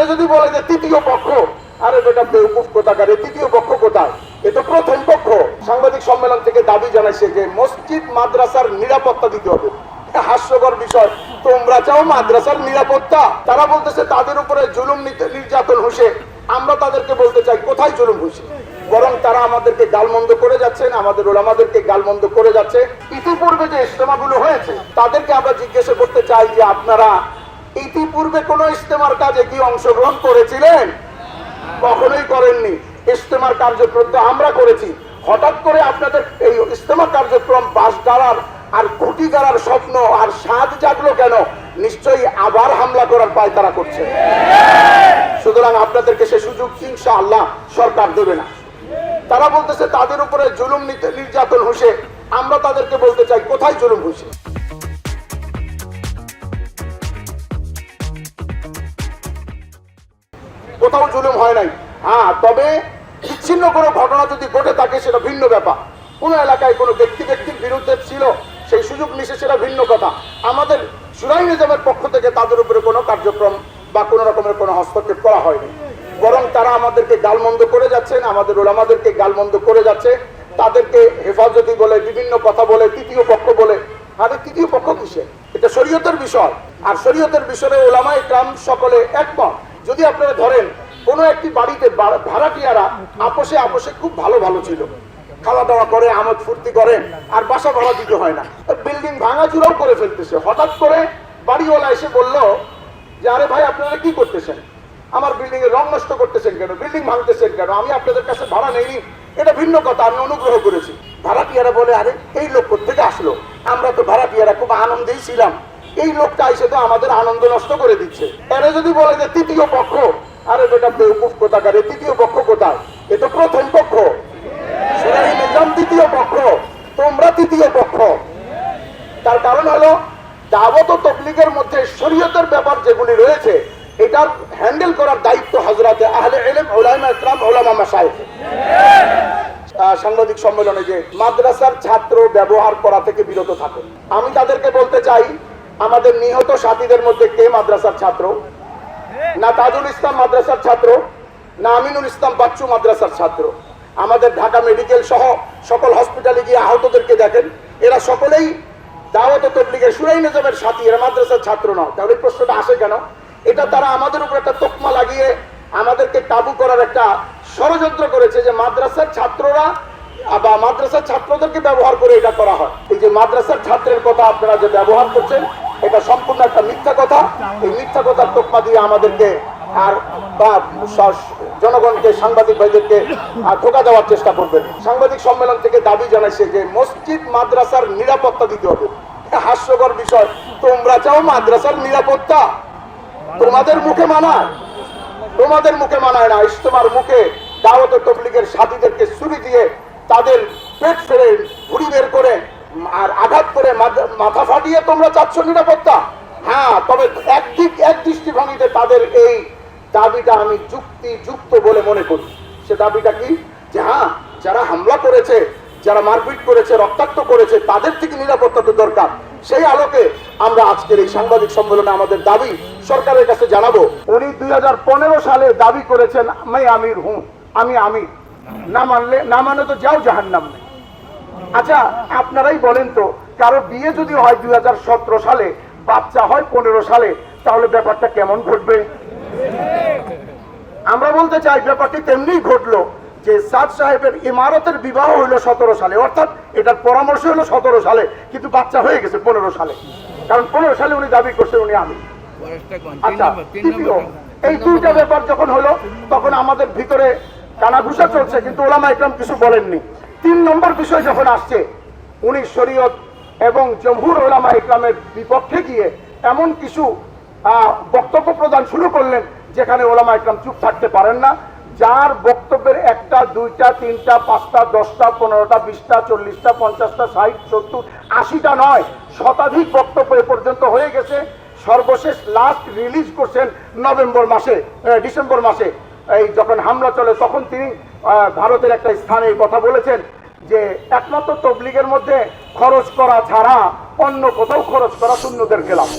এরা যদি বলে যে তৃতীয় পক্ষ, আরে বেটা বেউকুফ কোথাকার, তৃতীয় পক্ষ কোথায়? এ তো প্রথম পক্ষ। সাংবাদিক সম্মেলন থেকে দাবি জানাইছে যে মসজিদ মাদ্রাসার নিরাপত্তা দিতে হবে। হাস্যকর বিষয়, তোমরা চাও মাদ্রাসার নিরাপত্তা, তারা বলতেছে তাদের উপরে জুলুম নির্যাতন হয়েছে। আমরা তাদেরকে বলতে চাই কোথায় জুলুম হয়েছে? বরং তারা আমাদেরকে গালমন্দ করে যাচ্ছেন, আমাদের ওলামাদেরকে গালমন্দ করে যাচ্ছে। ইতিপূর্বে যে ইজতেমাগুলো হয়েছে তাদেরকে আমরা জিজ্ঞাসা করতে চাই যে আপনারা ইতিপূর্বে কোন ইজতেমার কাজে কি অংশগ্রহণ করেছিলেন? কখনোই করেননি। ইজতেমার কার্যক্রম তো আমরা করেছি। হঠাৎ করে আপনাদের এই ইজতেমা কার্যক্রম বাস গাড়ার আর ঘুটি গাড়ার স্বপ্ন আর স্বাদ জাগলো কেন? নিশ্চয়ই আবার হামলা করার পায়তারা করছে। সুতরাং আপনাদেরকে সে সুযোগ ইনশাআল্লাহ সরকার দেবে না। তারা বলতেছে তাদের উপরে জুলুম নির্যাতন হয়েছে। আমরা তাদেরকে বলতে চাই কোথায় জুলুম হয়েছে? কোথাও জুলুম হয় নাই। হ্যাঁ, তবে বিচ্ছিন্ন কোনো ঘটনা যদি ঘটে থাকে সেটা ভিন্ন ব্যাপার। কোন এলাকায় কোনো ব্যক্তির বিরুদ্ধে ছিল, সেই সুযোগ নিছে, সেটা ভিন্ন কথা। আমাদের শুরাই নিজামের পক্ষ থেকে তাদের উপরে কোনো কার্যক্রম বা কোনো রকমের কোনো হস্তক্ষেপ করা হয়নি। বরং তারা আমাদেরকে গালমন্দ করে যাচ্ছেন, আমাদের ওলামাদেরকে গালমন্দ করে যাচ্ছে। তাদেরকে হেফাজতি বলে, বিভিন্ন কথা বলে, তৃতীয় পক্ষ বলে। আরে তৃতীয় পক্ষ কিসে? এটা শরীয়তের বিষয়। আর শরীয়তের বিষয়ে ওলামা ইকরাম সকলে একমত। যদি আপনারা ধরেন কোন একটি বাড়িতে ভাড়াটিয়ারা আপোষে আপোষে খুব ভালো ভালো ছিল, খাওয়া দাওয়া করে, আমোদ ফুর্তি করে, আর বাসা ভাড়া দিতে হয় না, বিল্ডিং ভাঙাচুরাও করে ফেলতেছে। হঠাৎ করে বাড়িওয়ালা এসে বলল যে আরে ভাই আপনারা কি করতেছেন? আমার বিল্ডিং এর রং নষ্ট করতেছেন কেন? বিল্ডিং ভাঙতেছেন কেন? আমি আপনাদের কাছে ভাড়া নেইনি, এটা ভিন্ন কথা, আমি অনুগ্রহ করেছি। ভাড়াটিয়ারা বলে আরে এই লোক কোত্থেকে আসলো? আমরা তো ভাড়াটিয়ারা খুব আনন্দেই ছিলাম, এই লোকটা এসে তো আমাদের আনন্দ নষ্ট করে দিচ্ছে। এরা যদি বলে যে তৃতীয় পক্ষ, আরে বেটা বেউকুফ কোথাকার, তৃতীয় পক্ষ কোথায়? এ তো প্রথম পক্ষ। শুরাই নিজাম তৃতীয় পক্ষ, তোমরা তৃতীয় পক্ষ। তার কারণ হলো দাওয়াত ও তাবলীগের মধ্যে শরীয়তের ব্যাপার যেগুলি রয়েছে এটার হ্যান্ডেল করার দায়িত্ব হযরতে আহলে ইলম, উলামা ইকরাম, উলামা মাশায়েখ। সাংবাদিক সম্মেলনে যে মাদ্রাসার ছাত্র ব্যবহার করা থেকে বিরত থাকে, আমি তাদেরকে বলতে চাই আমাদের নিহত সাথীদের মধ্যে কে মাদ্রাসার ছাত্র? না তাজুল ইসলাম মাদ্রাসার ছাত্র, না আমিনুল ইসলাম বাচ্চু মাদ্রাসার ছাত্র। আমাদের ঢাকা মেডিকেল সহ সকল হসপিটালে গিয়ে আহতদেরকে দেখেন, এরা সকলেই দাওয়াত ও তাবলীগের শুরাই নিজামের সাথী, এরা মাদ্রাসার ছাত্র নয়। তাহলে প্রশ্নটা আসে কেন? এটা তারা আমাদের উপর একটা তকমা লাগিয়ে আমাদেরকে কাবু করার একটা ষড়যন্ত্র করেছে যে মাদ্রাসার ছাত্ররা বা মাদ্রাসার ছাত্রদেরকে ব্যবহার করে এটা করা হয়। এই যে মাদ্রাসার ছাত্রের কথা আপনারা যে ব্যবহার করছেন, এটা সম্পূর্ণ একটা মিথ্যা কথা। এই মিথ্যা কথার তকমা দিয়ে আমাদেরকে আর বা জনগণকে, সাংবাদিক ভাইদেরকে ধোঁকা দেওয়ার চেষ্টা করবেন। সাংবাদিক সম্মেলন থেকে দাবি জানাইছে যে মসজিদ মাদ্রাসার নিরাপত্তা দিতে হবে। হাস্যকর বিষয়, তোমরা চাও মাদ্রাসার নিরাপত্তা? তোমাদের মুখে মানায়? তোমাদের মুখে মানায় না। ইজতেমার মুখে দাওয়াত ও তাবলীগের সাথীদেরকে ছুরি দিয়ে তাদের পেট ফেড়ে ঘুড়ি বের করে আর আঘাত করে মাথা ফাটিয়ে তোমরা চাচ্ছ নিরাপত্তা? হ্যাঁ, তবে এক দৃষ্টিভঙ্গিতে তাদের এই দাবিটা আমি যুক্তিযুক্ত বলে মনে করি। সে দাবিটা কি? যে হ্যাঁ, যারা হামলা করেছে, যারা মারপিট করেছে, রক্তাক্ত করেছে, তাদের থেকে নিরাপত্তা তো দরকার। সেই আলোকে আমরা আজকের এই সাংবাদিক সম্মেলনে আমাদের দাবি সরকারের কাছে জানাবো। উনি 2015 সালে দাবি করেছেন আমি আমির হুঁ, আমি আমির, না মানে তো যাও জাহান্নাম নেই। আচ্ছা আপনারাই বলেন তো, কারো বিয়ে যদি হয় 2017 সালে, বাচ্চা হয় 15 সালে, তাহলে ব্যাপারটা কেমন ঘটবে? আমরা বলতে চাই ব্যাপারটি তেমনি ঘটলো যে সাদ সাহেবের ইমারতের বিবাহ হইলো 17 সালে, অর্থাৎ এটার পরামর্শ হলো 17 সালে, কিন্তু বাচ্চা হয়ে গেছে 15 সালে, কারণ 15 সালে উনি দাবি করছেন উনি আমি। আচ্ছা, এই দুইটা ব্যাপার যখন হলো তখন আমাদের ভিতরে কানাঘুষা চলছে, কিন্তু ওলামা ইকরাম কিছু বলেননি। 3 নম্বর বিষয় যখন আসছে, উনি শরীয়ত এবং জমহুর ওলামা ইকরামের বিপক্ষে গিয়ে এমন কিছু বক্তব্য প্রদান শুরু করলেন যেখানে ওলামা ইকরাম চুপ থাকতে পারেন না। যার বক্তব্যের 1টা 2টা 3টা 5টা 10টা 15টা 20টা 40টা 50টা 60 70 80টা নয়, শতাধিক বক্তব্য এ পর্যন্ত হয়ে গেছে। সর্বশেষ লাস্ট রিলিজ করছেন ডিসেম্বর মাসে এই যখন হামলা চলে, তখন তিনি ভারতের একটা স্থানে এই কথা বলেছেন যে একমাত্র তাবলীগের মধ্যে খরচ করা ছাড়া অন্য কোথাও খরচ করা সুন্নতের খেলাফ।